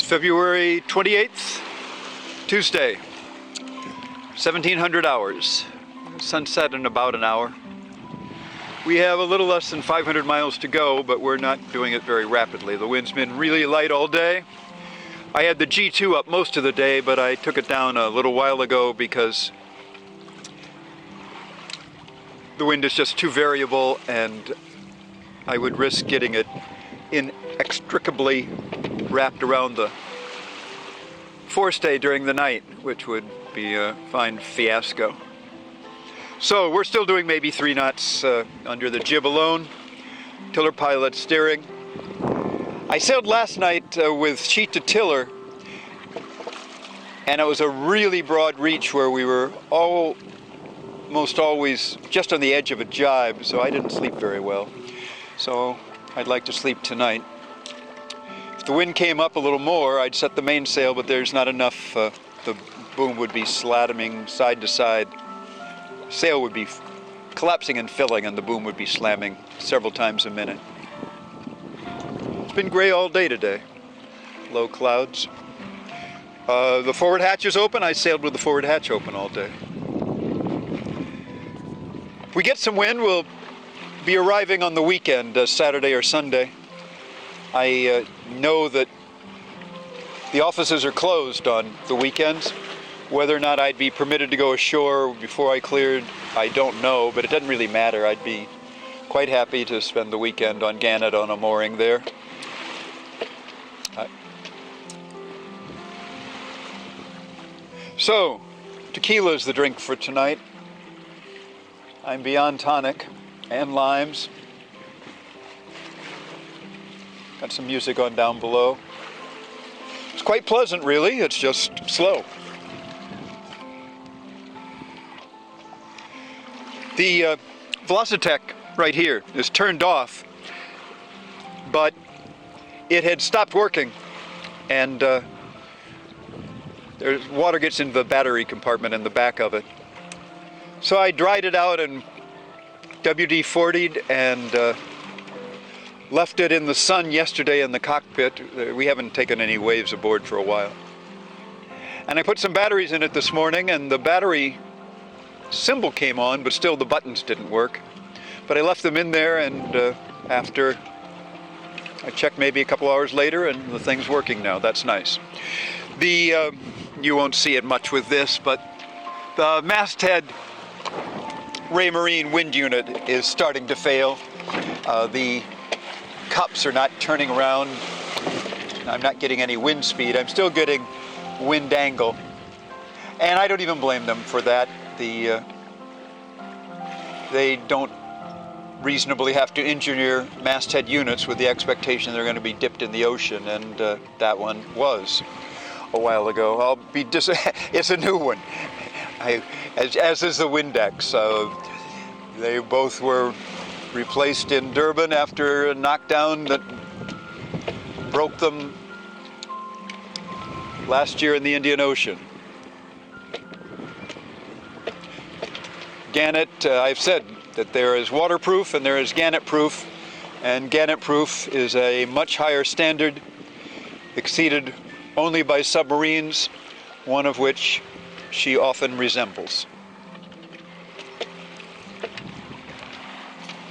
February 28th, Tuesday, 1700 hours. Sunset in about an hour. We have a little less than 500 miles to go, but we're not doing it very rapidly. The wind's been really light all day. I had the G2 up most of the day, but I took it down a little while ago because the wind is just too variable and I would risk getting it inextricably wrapped around the forestay during the night, which would be a fine fiasco. So we're still doing maybe 3 knots under the jib alone, tiller pilot steering. I sailed last night with sheet to tiller, and it was a really broad reach where we were almost always just on the edge of a jibe, so I didn't sleep very well. So I'd like to sleep tonight. If the wind came up a little more, I'd set the mainsail, but there's not enough. The boom would be slatting side to side. Sail would be collapsing and filling, and the boom would be slamming several times a minute. It's been gray all day today. Low clouds. The forward hatch is open. I sailed with the forward hatch open all day. If we get some wind, we'll be arriving on the weekend, Saturday or Sunday. I know that the offices are closed on the weekends. Whether or not I'd be permitted to go ashore before I cleared, I don't know, but it doesn't really matter. I'd be quite happy to spend the weekend on GANNET on a mooring there. So, tequila is the drink for tonight. I'm beyond tonic and limes. Got some music on down below. It's quite pleasant, really. It's just slow. The Velocitech right here is turned off, but it had stopped working, and there's water gets into the battery compartment in the back of it. So I dried it out and WD-40'd and left it in the sun yesterday in the cockpit. We haven't taken any waves aboard for a while. And I put some batteries in it this morning, and the battery symbol came on, but still the buttons didn't work. But I left them in there, and after I checked maybe a couple hours later, and the thing's working now. That's nice. You won't see it much with this, but the masthead Raymarine wind unit is starting to fail. The cups are not turning around. I'm not getting any wind speed. I'm still getting wind angle. And I don't even blame them for that. They don't reasonably have to engineer masthead units with the expectation they're going to be dipped in the ocean, and that one was a while ago. It's a new one, as is the Windex. They both were replaced in Durban after a knockdown that broke them last year in the Indian Ocean. GANNET, I've said that there is waterproof and there is GANNET proof, and GANNET proof is a much higher standard, exceeded only by submarines, one of which she often resembles.